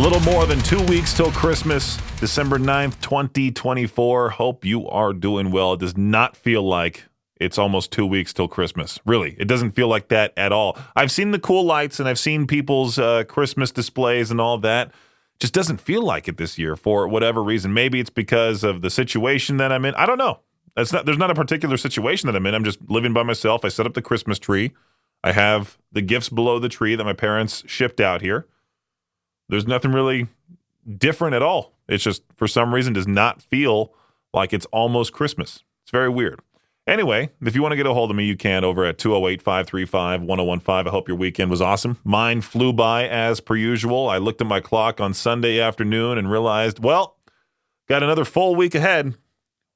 little more than 2 weeks till Christmas, December 9th, 2024. Hope you are doing well. It does not feel like it's almost 2 weeks till Christmas. Really, it doesn't feel like that at all. I've seen the cool lights and I've seen people's Christmas displays and all that. Just doesn't feel like it this year for whatever reason. Maybe it's because of the situation that I'm in. I don't know. There's not a particular situation that I'm in. I'm just living by myself. I set up the Christmas tree. I have the gifts below the tree that my parents shipped out here. There's nothing really different at all. It's just, for some reason, does not feel like it's almost Christmas. It's very weird. Anyway, if you want to get a hold of me, you can over at 208-535-1015. I hope your weekend was awesome. Mine flew by as per usual. I looked at my clock on Sunday afternoon and realized, well, got another full week ahead.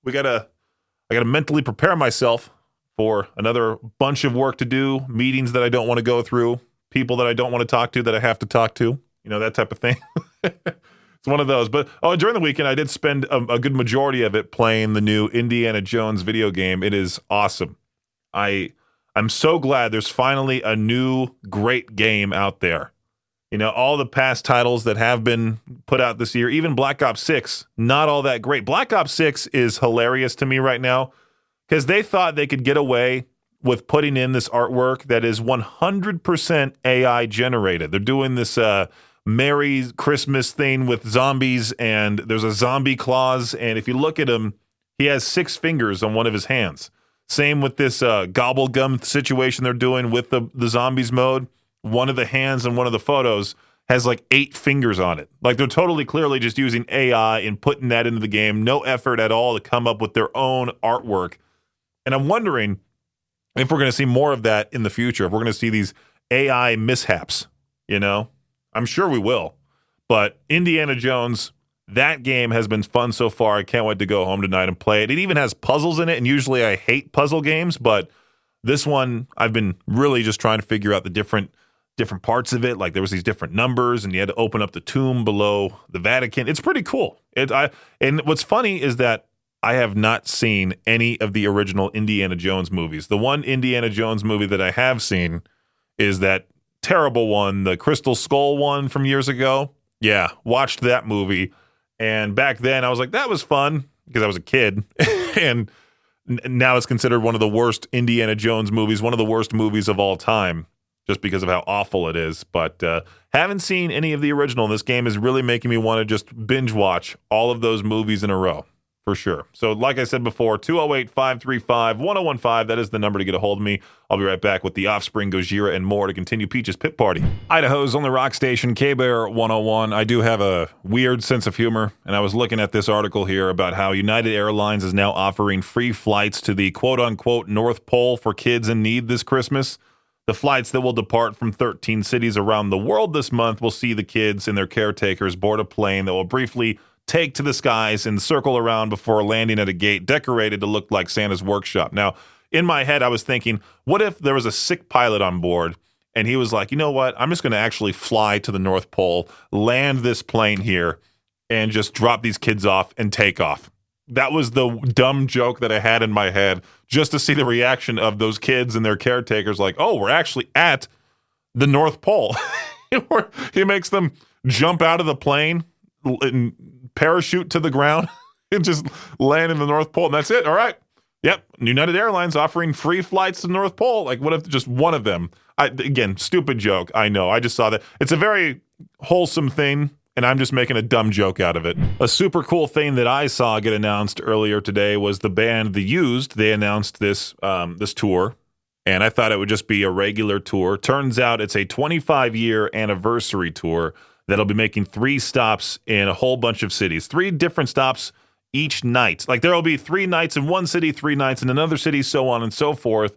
I gotta mentally prepare myself for another bunch of work to do, meetings that I don't want to go through, people that I don't want to talk to that I have to talk to, that type of thing. It's one of those. But during the weekend, I did spend a good majority of it playing the new Indiana Jones video game. It is awesome. I'm so glad there's finally a new great game out there. All the past titles that have been put out this year, even Black Ops 6, not all that great. Black Ops 6 is hilarious to me right now because they thought they could get away with putting in this artwork that is 100% AI generated. They're doing this Merry Christmas thing with zombies, and there's a zombie clause, and if you look at him, he has 6 fingers on one of his hands. Same with this gobble gum situation they're doing with the zombies mode. One of the hands in one of the photos has like 8 fingers on it. Like, they're totally clearly just using AI and putting that into the game. No effort at all to come up with their own artwork. And I'm wondering if we're going to see more of that in the future, if we're going to see these AI mishaps, I'm sure we will. But Indiana Jones, that game has been fun so far. I can't wait to go home tonight and play it. It even has puzzles in it, and usually I hate puzzle games, but this one, I've been really just trying to figure out the different parts of it. Like, there was these different numbers, and you had to open up the tomb below the Vatican. It's pretty cool. And what's funny is that I have not seen any of the original Indiana Jones movies. The one Indiana Jones movie that I have seen is that terrible one, the Crystal Skull one from years ago. Yeah, watched that movie. And back then I was like, that was fun because I was a kid. And now it's considered one of the worst Indiana Jones movies, one of the worst movies of all time, just because of how awful it is. But haven't seen any of the original. This game is really making me want to just binge watch all of those movies in a row. For sure. So like I said before, 208-535-1015. That is the number to get a hold of me. I'll be right back with The Offspring, Gojira, and more to continue Peach's Pit Party. Idaho's only rock station, K-Bear 101. I do have a weird sense of humor, and I was looking at this article here about how United Airlines is now offering free flights to the quote-unquote North Pole for kids in need this Christmas. The flights that will depart from 13 cities around the world this month will see the kids and their caretakers board a plane that will briefly take to the skies and circle around before landing at a gate decorated to look like Santa's workshop. Now, in my head, I was thinking, what if there was a sick pilot on board and he was like, you know what, I'm just going to actually fly to the North Pole, land this plane here, and just drop these kids off and take off. That was the dumb joke that I had in my head, just to see the reaction of those kids and their caretakers, like, oh, we're actually at the North Pole. He makes them jump out of the plane and parachute to the ground and just land in the North Pole, and that's it. All right. Yep. United Airlines offering free flights to the North Pole. Like, what if just one of them? Again, stupid joke. I know. I just saw that. It's a very wholesome thing, and I'm just making a dumb joke out of it. A super cool thing that I saw get announced earlier today was the band The Used. They announced this tour, and I thought it would just be a regular tour. Turns out it's a 25-year anniversary tour that'll be making 3 stops in a whole bunch of cities, 3 different stops each night. Like, there will be 3 nights in one city, 3 nights in another city, so on and so forth.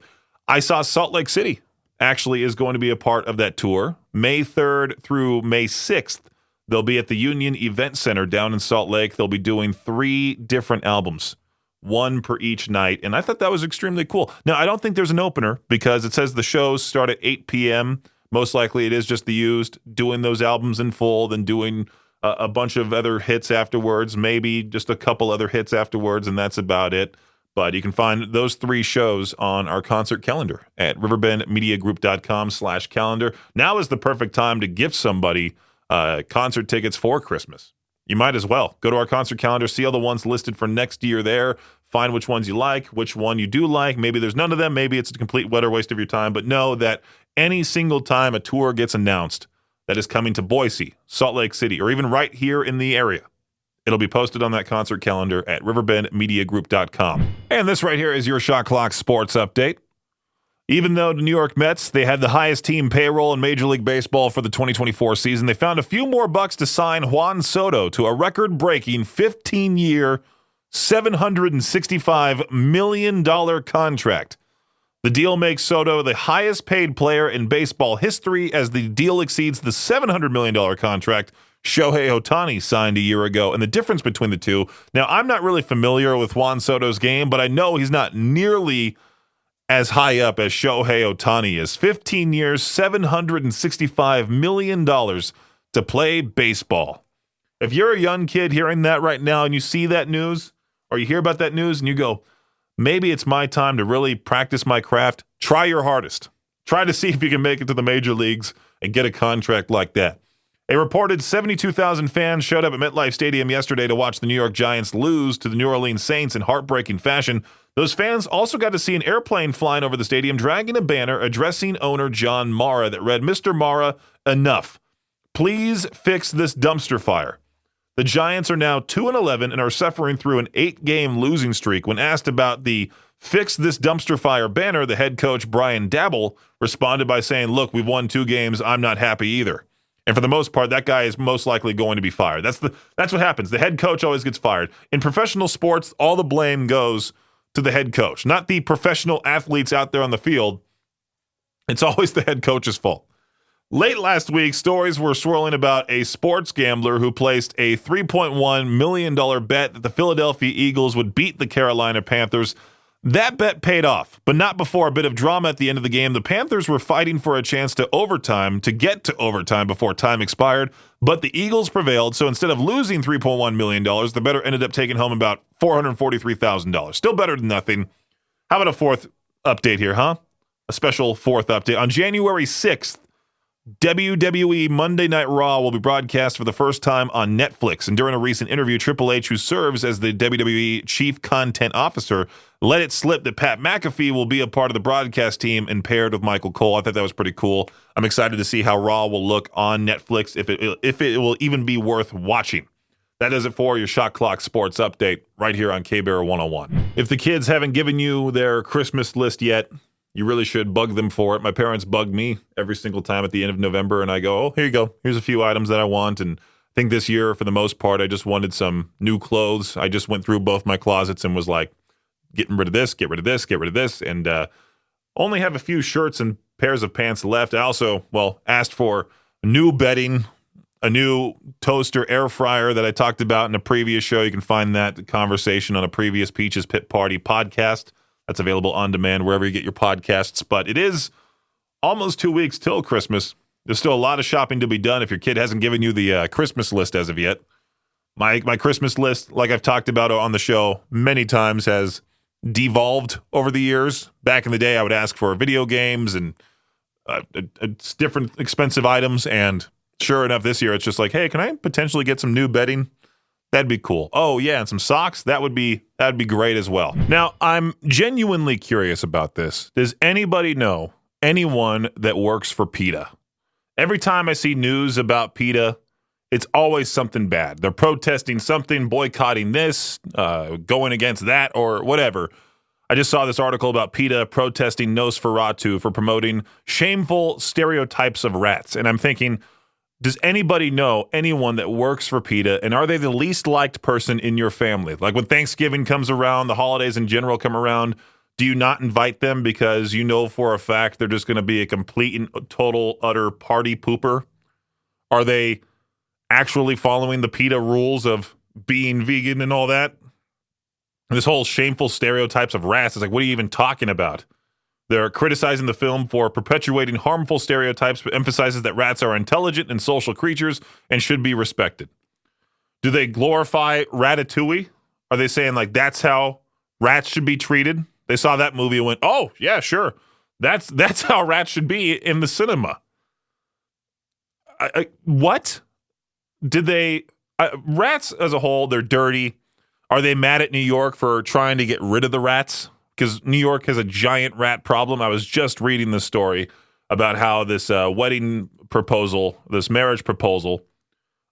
I saw Salt Lake City actually is going to be a part of that tour. May 3rd through May 6th, they'll be at the Union Event Center down in Salt Lake. They'll be doing 3 different albums, 1 per each night, and I thought that was extremely cool. Now, I don't think there's an opener because it says the shows start at 8 p.m., Most likely it is just The Used doing those albums in full, then doing a bunch of other hits afterwards, maybe just a couple other hits afterwards, and that's about it. But you can find those 3 shows on our concert calendar at riverbendmediagroup.com/calendar. Now is the perfect time to gift somebody concert tickets for Christmas. You might as well. Go to our concert calendar, see all the ones listed for next year there, find which ones you like, which one you do like. Maybe there's none of them. Maybe it's a complete utter waste of your time. But know that any single time a tour gets announced that is coming to Boise, Salt Lake City, or even right here in the area, it'll be posted on that concert calendar at riverbendmediagroup.com. And this right here is your Shot Clock Sports Update. Even though the New York Mets, they had the highest team payroll in Major League Baseball for the 2024 season, they found a few more bucks to sign Juan Soto to a record-breaking 15-year, $765 million contract. The deal makes Soto the highest-paid player in baseball history as the deal exceeds the $700 million contract Shohei Ohtani signed a year ago. And the difference between the two, now I'm not really familiar with Juan Soto's game, but I know he's not nearly as high up as Shohei Ohtani is. 15 years, $765 million to play baseball. If you're a young kid hearing that right now and you see that news, or you hear about that news and you go, maybe it's my time to really practice my craft, try your hardest. Try to see if you can make it to the major leagues and get a contract like that. A reported 72,000 fans showed up at MetLife Stadium yesterday to watch the New York Giants lose to the New Orleans Saints in heartbreaking fashion. Those fans also got to see an airplane flying over the stadium dragging a banner addressing owner John Mara that read, "Mr. Mara, enough. Please fix this dumpster fire." The Giants are now 2-11 and are suffering through an 8-game losing streak. When asked about the "Fix This Dumpster Fire" banner, the head coach Brian Dabble responded by saying, "Look, we've won 2 games. I'm not happy either." And for the most part, that guy is most likely going to be fired. That's what happens. The head coach always gets fired. In professional sports, all the blame goes to the head coach, not the professional athletes out there on the field. It's always the head coach's fault. Late last week, stories were swirling about a sports gambler who placed a $3.1 million bet that the Philadelphia Eagles would beat the Carolina Panthers. That bet paid off, but not before a bit of drama at the end of the game. The Panthers were fighting for a chance to get to overtime before time expired, but the Eagles prevailed, so instead of losing $3.1 million, the bettor ended up taking home about $443,000. Still better than nothing. How about a fourth update here, huh? A special fourth update. On January 6th, WWE Monday Night Raw will be broadcast for the first time on Netflix. And during a recent interview, Triple H, who serves as the WWE Chief Content Officer, let it slip that Pat McAfee will be a part of the broadcast team and paired with Michael Cole. I thought that was pretty cool. I'm excited to see how Raw will look on Netflix, if it will even be worth watching. That does it for your Shot Clock Sports Update right here on K-Bear 101. If the kids haven't given you their Christmas list yet, you really should bug them for it. My parents bug me every single time at the end of November, and I go, "Oh, here you go. Here's a few items that I want." And I think this year, for the most part, I just wanted some new clothes. I just went through both my closets and was like, getting rid of this, get rid of this, get rid of this, and only have a few shirts and pairs of pants left. I also, asked for new bedding, a new toaster air fryer that I talked about in a previous show. You can find that conversation on a previous Peaches Pit Party podcast. That's available on demand wherever you get your podcasts. But it is almost 2 weeks till Christmas. There's still a lot of shopping to be done if your kid hasn't given you the Christmas list as of yet. My Christmas list, like I've talked about on the show many times, has devolved over the years. Back in the day, I would ask for video games and different expensive items. And sure enough, this year it's just like, hey, can I potentially get some new bedding? That'd be cool. Oh, yeah, and some socks. That'd be great as well. Now, I'm genuinely curious about this. Does anybody know anyone that works for PETA? Every time I see news about PETA, it's always something bad. They're protesting something, boycotting this, going against that, or whatever. I just saw this article about PETA protesting Nosferatu for promoting shameful stereotypes of rats. And I'm thinking, does anybody know anyone that works for PETA, and are they the least liked person in your family? Like when Thanksgiving comes around, the holidays in general come around, do you not invite them because you know for a fact they're just going to be a complete and total, utter party pooper? Are they actually following the PETA rules of being vegan and all that? And this whole shameful stereotypes of rats is like, what are you even talking about? They're criticizing the film for perpetuating harmful stereotypes, but emphasizes that rats are intelligent and social creatures and should be respected. Do they glorify Ratatouille? Are they saying like that's how rats should be treated? They saw that movie and went, "Oh yeah, sure, that's how rats should be in the cinema." What? did they, rats as a whole, they're dirty. Are they mad at New York for trying to get rid of the rats? Because New York has a giant rat problem. I was just reading this story about how this wedding proposal, this marriage proposal,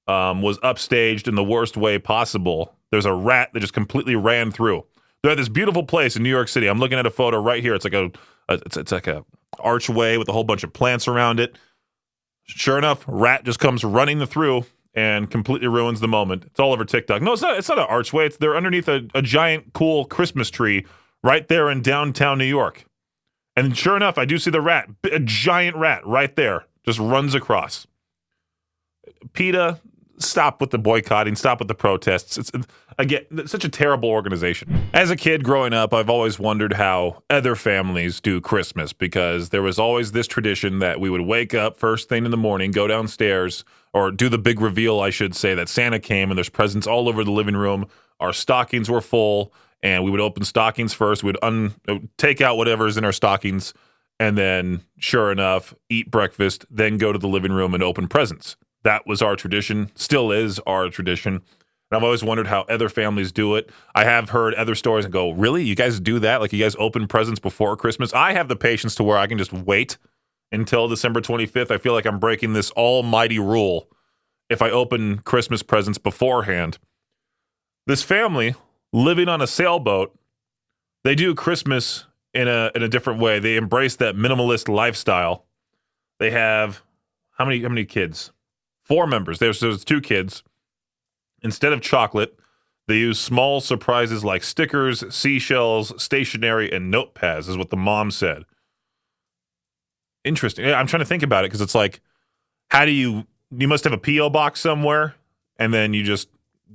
was upstaged in the worst way possible. There's a rat that just completely ran through. They're at this beautiful place in New York City. I'm looking at a photo right here. It's like a archway with a whole bunch of plants around it. Sure enough, rat just comes running through and completely ruins the moment. It's all over TikTok. No, it's not. It's not an archway. They're underneath a giant, cool Christmas tree right there in downtown New York. And sure enough, I do see the rat, a giant rat right there, just runs across. PETA, stop with the boycotting, stop with the protests. It's such a terrible organization. As a kid growing up, I've always wondered how other families do Christmas, because there was always this tradition that we would wake up first thing in the morning, go downstairs, or do the big reveal, I should say, that Santa came and there's presents all over the living room. Our stockings were full, and we would open stockings first. We'd take out whatever's in our stockings, and then, sure enough, eat breakfast, then go to the living room and open presents. That was our tradition, still is our tradition. And I've always wondered how other families do it. I have heard other stories and go, really? You guys do that? Like, you guys open presents before Christmas? I have the patience to where I can just wait until December 25th. I feel like I'm breaking this almighty rule if I open Christmas presents beforehand. This family living on a sailboat, they do Christmas in a different way. They embrace that minimalist lifestyle. They have how many kids? 4 members. There's 2 kids. Instead of chocolate, they use small surprises like stickers, seashells, stationery, and notepads, is what the mom said. Interesting. I'm trying to think about it, because it's like, how do you must have a P.O. box somewhere, and then you just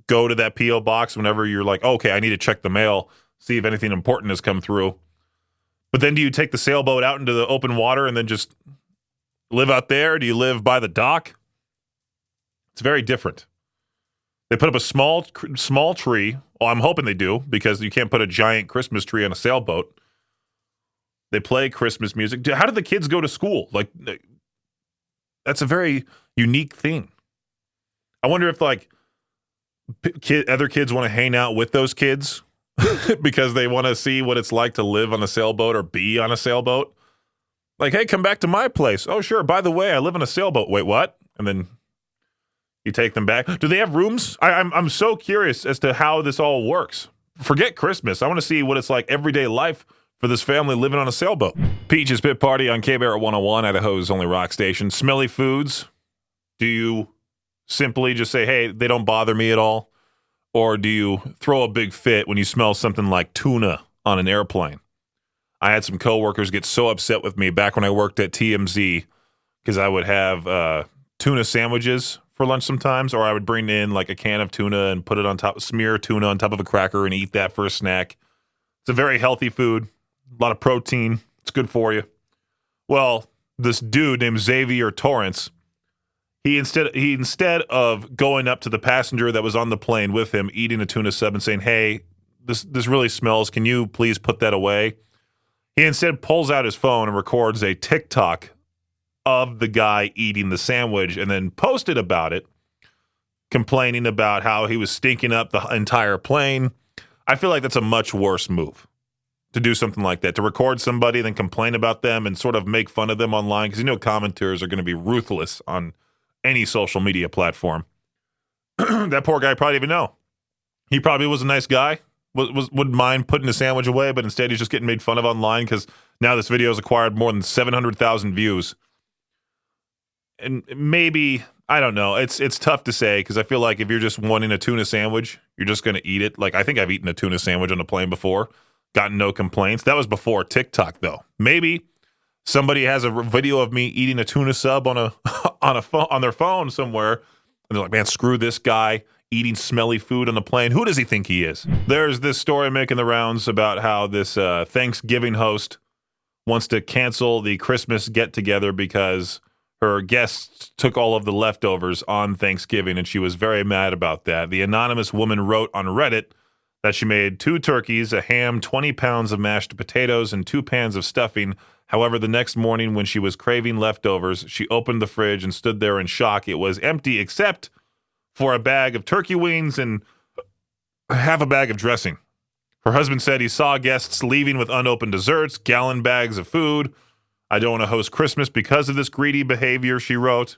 go to that P.O. box whenever you're like, oh, okay, I need to check the mail, see if anything important has come through. But then do you take the sailboat out into the open water and then just live out there? Do you live by the dock? It's very different. They put up a small tree. Well, I'm hoping they do, because you can't put a giant Christmas tree on a sailboat. They play Christmas music. How did the kids go to school? Like, that's a very unique thing. I wonder if, like, other kids want to hang out with those kids because they want to see what it's like to live on a sailboat or be on a sailboat. Like, hey, come back to my place. Oh, sure. By the way, I live on a sailboat. Wait, what? And then you take them back. Do they have rooms? I'm so curious as to how this all works. Forget Christmas. I want to see what it's like everyday life for this family living on a sailboat. Peaches Pit Party on K-Bear 101, Idaho's only rock station. Smelly foods. Do you simply just say, hey, they don't bother me at all? Or do you throw a big fit when you smell something like tuna on an airplane? I had some coworkers get so upset with me back when I worked at TMZ, because I would have tuna sandwiches for lunch sometimes, or I would bring in like a can of tuna and put it on top, smear tuna on top of a cracker and eat that for a snack. It's a very healthy food, a lot of protein. It's good for you. Well, this dude named Xavier Torrance, he instead of going up to the passenger that was on the plane with him, eating a tuna sub and saying, hey, this really smells, can you please put that away? He instead pulls out his phone and records a TikTok of the guy eating the sandwich and then posted about it, complaining about how he was stinking up the entire plane. I feel like that's a much worse move, to do something like that, to record somebody, then complain about them and sort of make fun of them online, because commenters are going to be ruthless on any social media platform. That poor guy probably didn't even know. He probably was a nice guy, wouldn't mind putting a sandwich away, but instead he's just getting made fun of online because now this video has acquired more than 700,000 views. And maybe, I don't know, it's tough to say, because I feel like if you're just wanting a tuna sandwich, you're just going to eat it. Like, I think I've eaten a tuna sandwich on a plane before, gotten no complaints. That was before TikTok, though. Maybe somebody has a video of me eating a tuna sub on on their phone somewhere, and they're like, man, screw this guy eating smelly food on the plane. Who does he think he is? There's this story making the rounds about how this Thanksgiving host wants to cancel the Christmas get-together because her guests took all of the leftovers on Thanksgiving, and she was very mad about that. The anonymous woman wrote on Reddit that she made 2 turkeys, a ham, 20 pounds of mashed potatoes, and 2 pans of stuffing. However, the next morning when she was craving leftovers, she opened the fridge and stood there in shock. It was empty except for a bag of turkey wings and half a bag of dressing. Her husband said he saw guests leaving with unopened desserts, gallon bags of food. I don't want to host Christmas because of this greedy behavior, she wrote.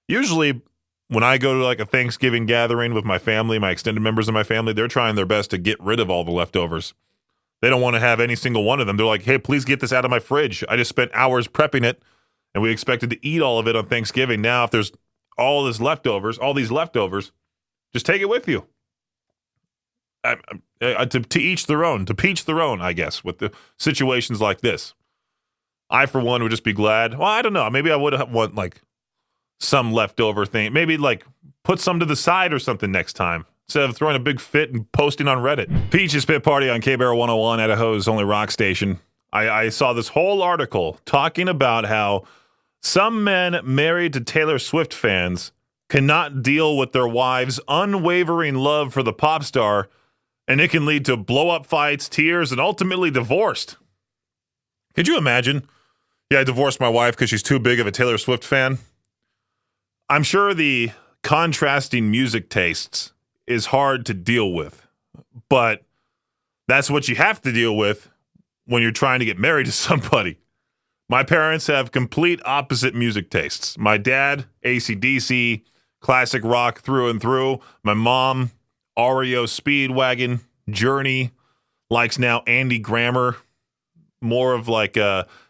Usually, when I go to like a Thanksgiving gathering with my family, my extended members of my family, they're trying their best to get rid of all the leftovers. They don't want to have any single one of them. They're like, hey, please get this out of my fridge. I just spent hours prepping it, and we expected to eat all of it on Thanksgiving. Now, if there's all these leftovers, just take it with you. To each their own, to peach their own, I guess, with the situations like this. I, for one, would just be glad. Well, I don't know. Maybe I would want like some leftover thing. Maybe like put some to the side or something next time instead of throwing a big fit and posting on Reddit. Peach's Pit Party on K-Bear 101, Idaho's only rock station. I saw this whole article talking about how some men married to Taylor Swift fans cannot deal with their wives' unwavering love for the pop star, and it can lead to blow-up fights, tears, and ultimately divorced. Could you imagine? Yeah, I divorced my wife because she's too big of a Taylor Swift fan. I'm sure the contrasting music tastes is hard to deal with, but that's what you have to deal with when you're trying to get married to somebody. My parents have complete opposite music tastes. My dad, AC/DC, classic rock through and through. My mom, REO Speedwagon, Journey, likes now Andy Grammer, more of like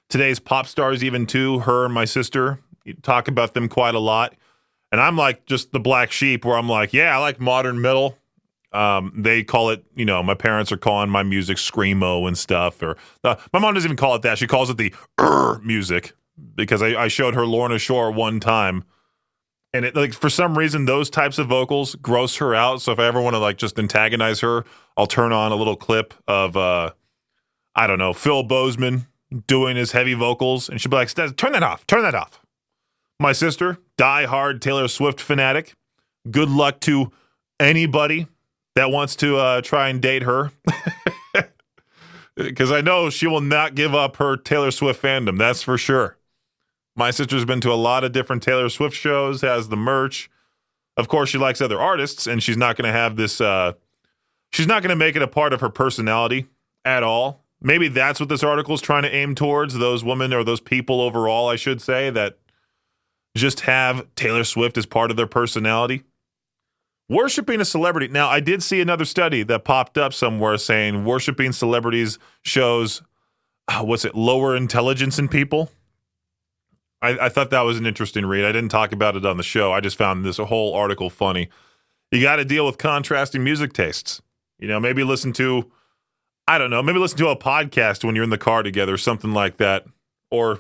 today's pop stars even too. Her and my sister talk about them quite a lot. And I'm like just the black sheep where I'm like, yeah, I like modern metal. They call it, my parents are calling my music screamo and stuff. Or my mom doesn't even call it that. She calls it the music because I showed her Lorna Shore one time. And it, like, for some reason, those types of vocals gross her out. So if I ever want to like just antagonize her, I'll turn on a little clip of, Phil Bozeman doing his heavy vocals. And she'll be like, turn that off. My sister, die-hard Taylor Swift fanatic. Good luck to anybody that wants to try and date her. Because I know she will not give up her Taylor Swift fandom, that's for sure. My sister's been to a lot of different Taylor Swift shows, has the merch. Of course, she likes other artists, and she's not going to have this, she's not going to make it a part of her personality at all. Maybe that's what this article is trying to aim towards, those women or those people overall, I should say, that just have Taylor Swift as part of their personality. Worshiping a celebrity. Now, I did see another study that popped up somewhere saying worshiping celebrities shows, lower intelligence in people. I thought that was an interesting read. I didn't talk about it on the show. I just found this whole article funny. You got to deal with contrasting music tastes. Maybe listen to a podcast when you're in the car together, something like that. Or,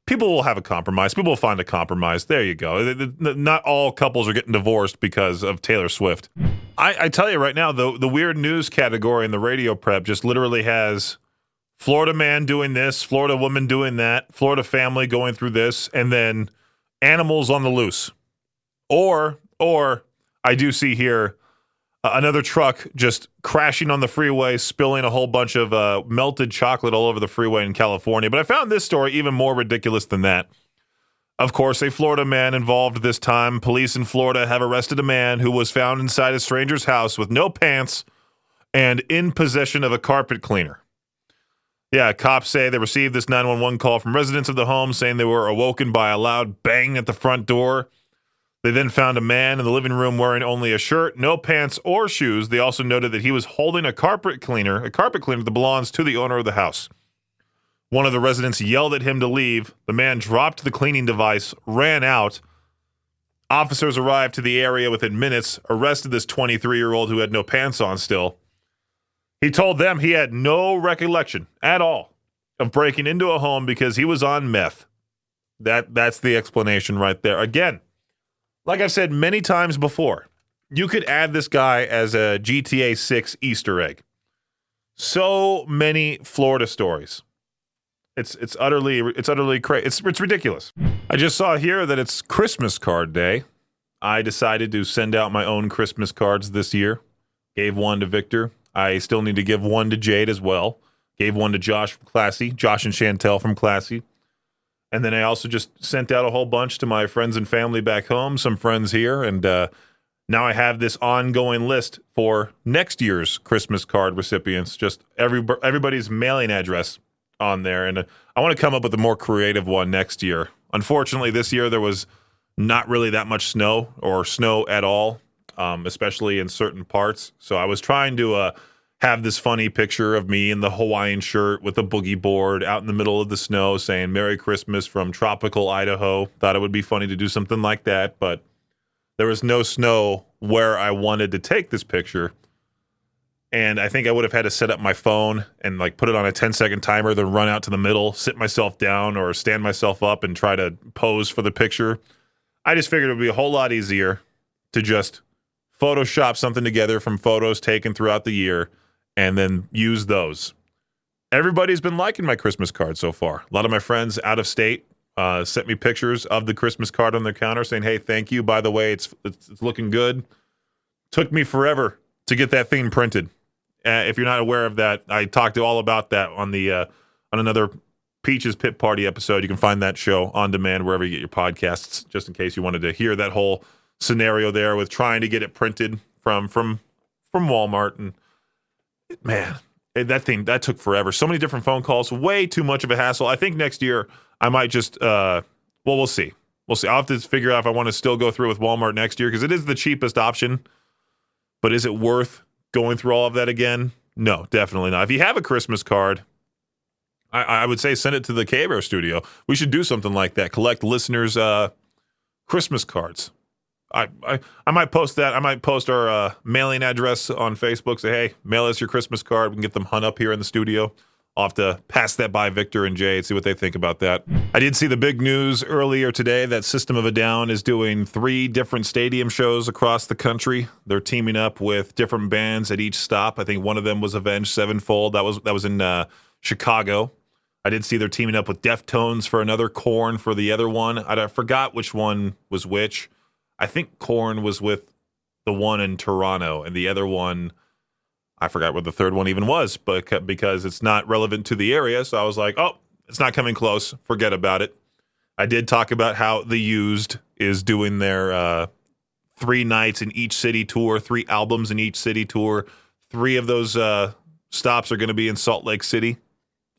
people will have a compromise. People will find a compromise. There you go. Not all couples are getting divorced because of Taylor Swift. I tell you right now, the weird news category in the radio prep just literally has Florida man doing this, Florida woman doing that, Florida family going through this, and then animals on the loose. Or I do see here another truck just crashing on the freeway, spilling a whole bunch of melted chocolate all over the freeway in California. But I found this story even more ridiculous than that. Of course, a Florida man involved this time. Police in Florida have arrested a man who was found inside a stranger's house with no pants and in possession of a carpet cleaner. Yeah, cops say they received this 911 call from residents of the home saying they were awoken by a loud bang at the front door. They then found a man in the living room wearing only a shirt, no pants or shoes. They also noted that he was holding a carpet cleaner that belongs to the owner of the house. One of the residents yelled at him to leave. The man dropped the cleaning device, ran out. Officers arrived to the area within minutes, arrested this 23-year-old who had no pants on still. He told them he had no recollection at all of breaking into a home because he was on meth. That's the explanation right there. Again, like I've said many times before, you could add this guy as a GTA 6 Easter egg. So many Florida stories. It's utterly crazy. It's ridiculous. I just saw here that it's Christmas card day. I decided to send out my own Christmas cards this year. Gave one to Victor. I still need to give one to Jade as well. Gave one to Josh from Classy, Josh and Chantel from Classy. And then I also just sent out a whole bunch to my friends and family back home, some friends here, and now I have this ongoing list for next year's Christmas card recipients, just everybody's mailing address on there. And I want to come up with a more creative one next year. Unfortunately, this year there was not really that much snow or snow at all, especially in certain parts. So I was trying to have this funny picture of me in the Hawaiian shirt with a boogie board out in the middle of the snow saying Merry Christmas from tropical Idaho. Thought it would be funny to do something like that, but there was no snow where I wanted to take this picture. And I think I would have had to set up my phone and like put it on a 10-second timer, then run out to the middle, sit myself down or stand myself up and try to pose for the picture. I just figured it would be a whole lot easier to just Photoshop something together from photos taken throughout the year and then use those. Everybody's been liking my Christmas card so far. A lot of my friends out of state sent me pictures of the Christmas card on their counter saying, hey, thank you. By the way, it's looking good. Took me forever to get that thing printed. If you're not aware of that, I talked all about that on another Peaches Pit Party episode. You can find that show on demand wherever you get your podcasts, just in case you wanted to hear that whole scenario there with trying to get it printed from Walmart. And man, that took forever. So many different phone calls, way too much of a hassle. I think next year I might just, we'll see. We'll see. I'll have to figure out if I want to still go through with Walmart next year because it is the cheapest option. But is it worth going through all of that again? No, definitely not. If you have a Christmas card, I would say send it to the K-Bear studio. We should do something like that. Collect listeners' Christmas cards. I might post that. I might post our mailing address on Facebook. Say, hey, mail us your Christmas card. We can get them hung up here in the studio. I'll have to pass that by Victor and Jay and see what they think about that. I did see the big news earlier today that System of a Down is doing 3 different stadium shows across the country. They're teaming up with different bands at each stop. I think one of them was Avenged Sevenfold. That was in Chicago. I did see they're teaming up with Deftones for another, Korn for the other one. I forgot which one was which. I think Korn was with the one in Toronto, and the other one, I forgot what the third one even was, but because it's not relevant to the area, so I was like, oh, it's not coming close. Forget about it. I did talk about how The Used is doing their 3 nights in each city tour, 3 albums in each city tour. 3 of those stops are going to be in Salt Lake City.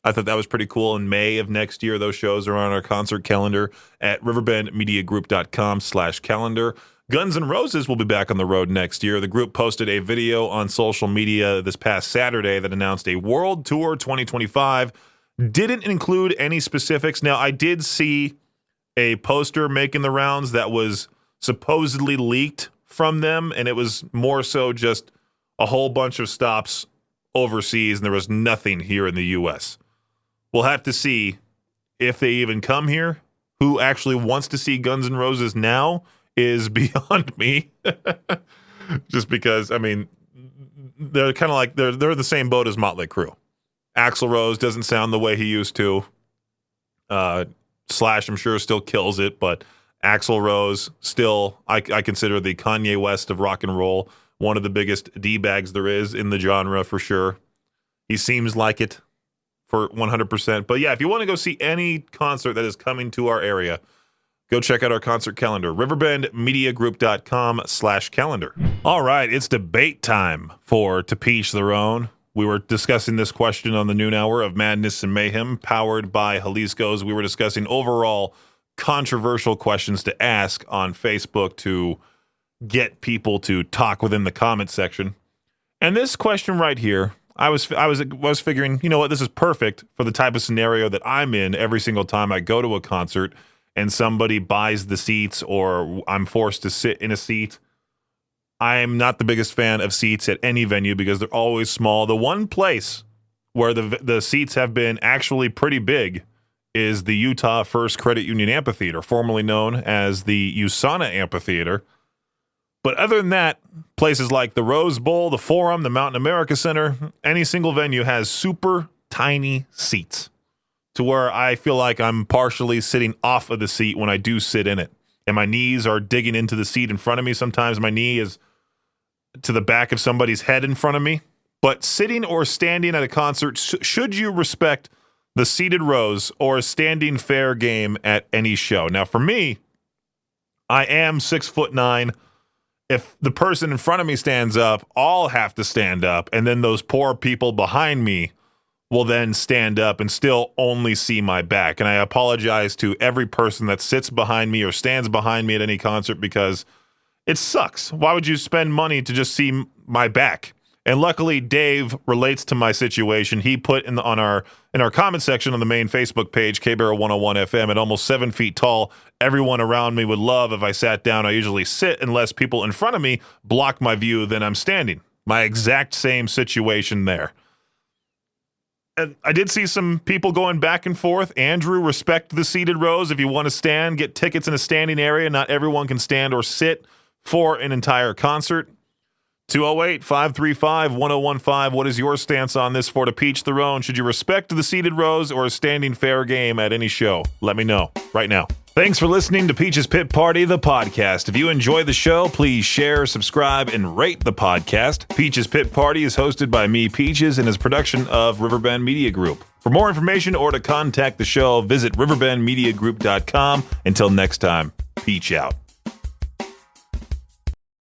I thought that was pretty cool. In May of next year, those shows are on our concert calendar at riverbendmediagroup.com/calendar. Guns N' Roses will be back on the road next year. The group posted a video on social media this past Saturday that announced a World Tour 2025. Didn't include any specifics. Now, I did see a poster making the rounds that was supposedly leaked from them, and it was more so just a whole bunch of stops overseas, and there was nothing here in the U.S. We'll have to see if they even come here. Who actually wants to see Guns N' Roses now is beyond me. Just because, I mean, they're kind of like, they're the same boat as Motley Crue. Axl Rose doesn't sound the way he used to. Slash, I'm sure, still kills it, but Axl Rose still, I consider the Kanye West of rock and roll, one of the biggest D-bags there is in the genre for sure. He seems like it for 100%. But yeah, if you want to go see any concert that is coming to our area, go check out our concert calendar, riverbendmediagroup.com/calendar. All right, it's debate time for To Peach Their Own. We were discussing this question on the noon hour of Madness and Mayhem, powered by Jalisco's. We were discussing overall controversial questions to ask on Facebook to get people to talk within the comment section. And this question right here, I was figuring, you know what, this is perfect for the type of scenario that I'm in every single time I go to a concert and somebody buys the seats or I'm forced to sit in a seat. I'm not the biggest fan of seats at any venue because they're always small. The one place where the seats have been actually pretty big is the Utah First Credit Union Amphitheater, formerly known as the USANA Amphitheater. But other than that, places like the Rose Bowl, the Forum, the Mountain America Center, any single venue has super tiny seats to where I feel like I'm partially sitting off of the seat when I do sit in it. And my knees are digging into the seat in front of me. Sometimes my knee is to the back of somebody's head in front of me. But sitting or standing at a concert, should you respect the seated rows or a standing fair game at any show? Now, for me, I am 6'9", if the person in front of me stands up, I'll have to stand up, and then those poor people behind me will then stand up and still only see my back. And I apologize to every person that sits behind me or stands behind me at any concert because it sucks. Why would you spend money to just see my back? And luckily, Dave relates to my situation. He put in our comment section on the main Facebook page, KBarrow 101 FM, at almost 7 feet tall. Everyone around me would love if I sat down. I usually sit unless people in front of me block my view, then I'm standing. My exact same situation there. And I did see some people going back and forth. Andrew, respect the seated rows. If you want to stand, get tickets in a standing area. Not everyone can stand or sit for an entire concert. 208-535-1015. What is your stance on this for To Peach the Roan? Should you respect the seated rows or a standing fair game at any show? Let me know right now. Thanks for listening to Peach's Pit Party, the podcast. If you enjoy the show, please share, subscribe, and rate the podcast. Peach's Pit Party is hosted by me, Peaches, and is a production of Riverbend Media Group. For more information or to contact the show, visit riverbendmediagroup.com. Until next time, Peach out.